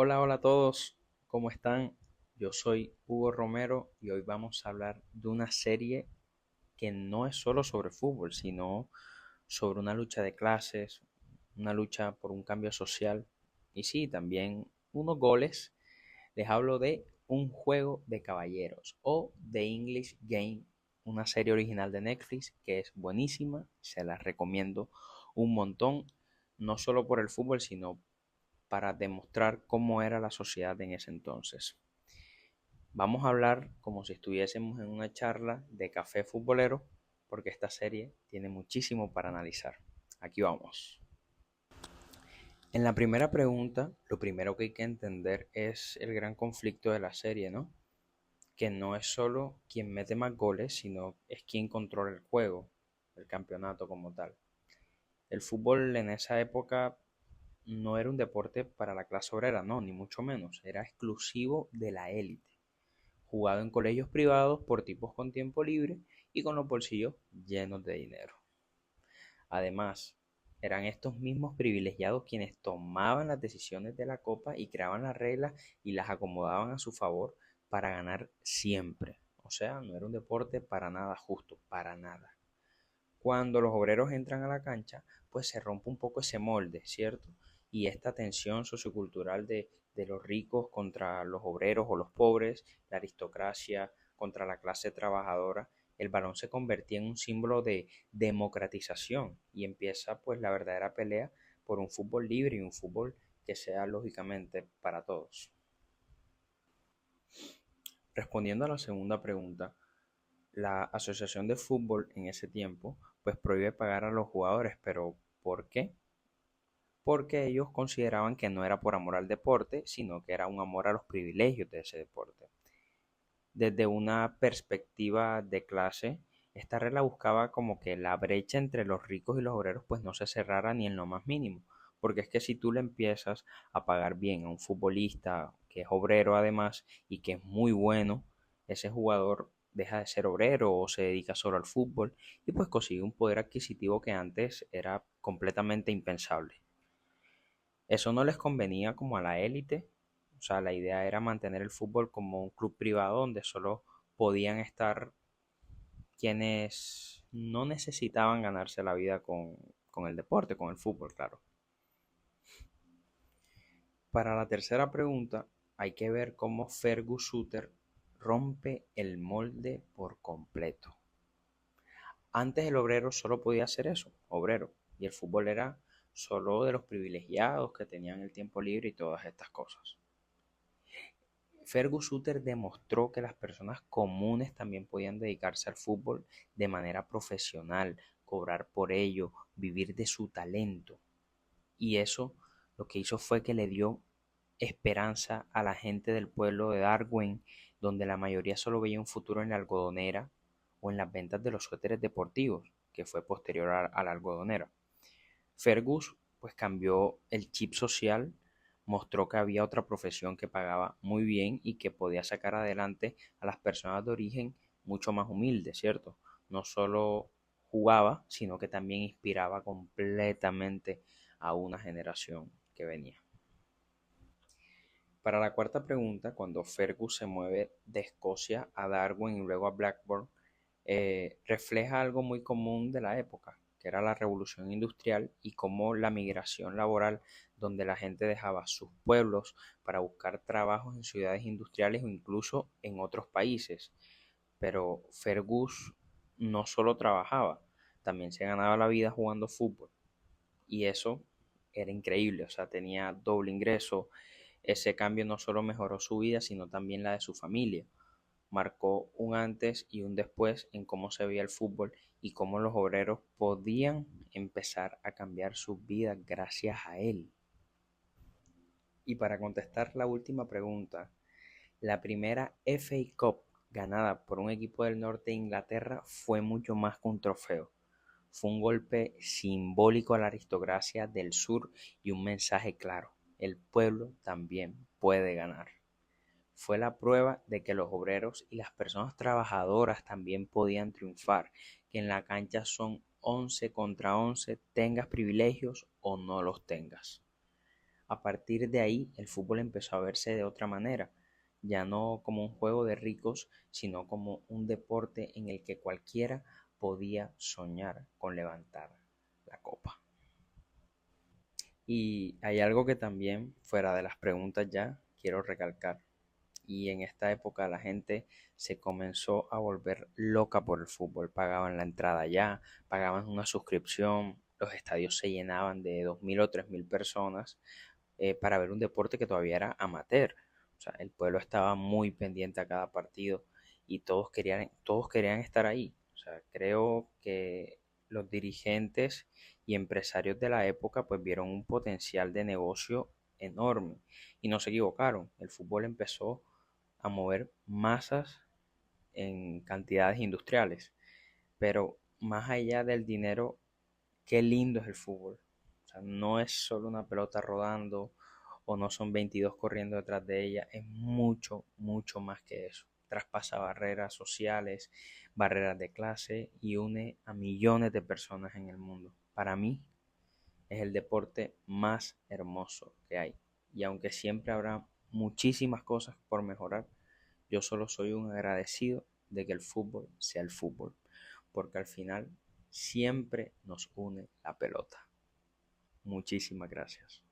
Hola, hola a todos, ¿cómo están? Yo soy Hugo Romero y hoy vamos a hablar de una serie que no es solo sobre fútbol, sino sobre una lucha de clases, una lucha por un cambio social y sí, también unos goles. Les hablo de Un juego de caballeros o The English Game, una serie original de Netflix que es buenísima, se la recomiendo un montón, no solo por el fútbol, sino para demostrar cómo era la sociedad en ese entonces. Vamos a hablar como si estuviésemos en una charla de café futbolero, porque esta serie tiene muchísimo para analizar. Aquí vamos. En la primera pregunta, lo primero que hay que entender es el gran conflicto de la serie, ¿no? Que no es solo quien mete más goles, sino es quien controla el juego, el campeonato como tal. El fútbol en esa época no era un deporte para la clase obrera, no, ni mucho menos, era exclusivo de la élite, jugado en colegios privados por tipos con tiempo libre y con los bolsillos llenos de dinero. Además, eran estos mismos privilegiados quienes tomaban las decisiones de la copa y creaban las reglas y las acomodaban a su favor para ganar siempre. O sea, no era un deporte para nada justo, para nada. Cuando los obreros entran a la cancha, pues se rompe un poco ese molde, ¿cierto? Y esta tensión sociocultural de los ricos contra los obreros o los pobres, la aristocracia contra la clase trabajadora, el balón se convertía en un símbolo de democratización y empieza pues la verdadera pelea por un fútbol libre y un fútbol que sea lógicamente para todos. Respondiendo a la segunda pregunta, la asociación de fútbol en ese tiempo pues prohíbe pagar a los jugadores, pero ¿por qué? Porque ellos consideraban que no era por amor al deporte, sino que era un amor a los privilegios de ese deporte. Desde una perspectiva de clase, esta regla buscaba como que la brecha entre los ricos y los obreros pues no se cerrara ni en lo más mínimo, porque es que si tú le empiezas a pagar bien a un futbolista que es obrero además y que es muy bueno, ese jugador deja de ser obrero o se dedica solo al fútbol y pues consigue un poder adquisitivo que antes era completamente impensable. Eso no les convenía como a la élite, o sea, la idea era mantener el fútbol como un club privado donde solo podían estar quienes no necesitaban ganarse la vida con el deporte, con el fútbol, claro. Para la tercera pregunta, hay que ver cómo Fergus Sutter rompe el molde por completo. Antes el obrero solo podía hacer eso, obrero, y el fútbol era solo de los privilegiados que tenían el tiempo libre y todas estas cosas. Fergus Sutter demostró que las personas comunes también podían dedicarse al fútbol de manera profesional, cobrar por ello, vivir de su talento. Y eso lo que hizo fue que le dio esperanza a la gente del pueblo de Darwin, donde la mayoría solo veía un futuro en la algodonera o en las ventas de los suéteres deportivos, que fue posterior a la algodonera. Fergus pues cambió el chip social, mostró que había otra profesión que pagaba muy bien y que podía sacar adelante a las personas de origen mucho más humildes, ¿cierto? No solo jugaba, sino que también inspiraba completamente a una generación que venía. Para la cuarta pregunta, cuando Fergus se mueve de Escocia a Darwin y luego a Blackburn, refleja algo muy común de la época, que era la revolución industrial y cómo la migración laboral, donde la gente dejaba sus pueblos para buscar trabajos en ciudades industriales o incluso en otros países. Pero Fergus no solo trabajaba, también se ganaba la vida jugando fútbol. Y eso era increíble, o sea, tenía doble ingreso. Ese cambio no solo mejoró su vida, sino también la de su familia. Marcó un antes y un después en cómo se veía el fútbol y cómo los obreros podían empezar a cambiar sus vidas gracias a él. Y para contestar la última pregunta, la primera FA Cup ganada por un equipo del norte de Inglaterra fue mucho más que un trofeo. Fue un golpe simbólico a la aristocracia del sur y un mensaje claro: el pueblo también puede ganar. Fue la prueba de que los obreros y las personas trabajadoras también podían triunfar, que en la cancha son 11 contra 11, tengas privilegios o no los tengas. A partir de ahí, el fútbol empezó a verse de otra manera, ya no como un juego de ricos, sino como un deporte en el que cualquiera podía soñar con levantar la copa. Y hay algo que también, fuera de las preguntas ya, quiero recalcar. Y en esta época la gente se comenzó a volver loca por el fútbol. Pagaban la entrada ya, pagaban una suscripción, los estadios se llenaban de 2.000 o 3.000 personas para ver un deporte que todavía era amateur. O sea, el pueblo estaba muy pendiente a cada partido y todos querían estar ahí. O sea, creo que los dirigentes y empresarios de la época pues vieron un potencial de negocio enorme y no se equivocaron. El fútbol empezó a mover masas en cantidades industriales, pero más allá del dinero, qué lindo es el fútbol. O sea, no es solo una pelota rodando o no son 22 corriendo detrás de ella, es mucho, mucho más que eso. Traspasa barreras sociales, barreras de clase y une a millones de personas en el mundo. Para mí es el deporte más hermoso que hay. Y aunque siempre habrá muchísimas cosas por mejorar, yo solo soy un agradecido de que el fútbol sea el fútbol, porque al final siempre nos une la pelota. Muchísimas gracias.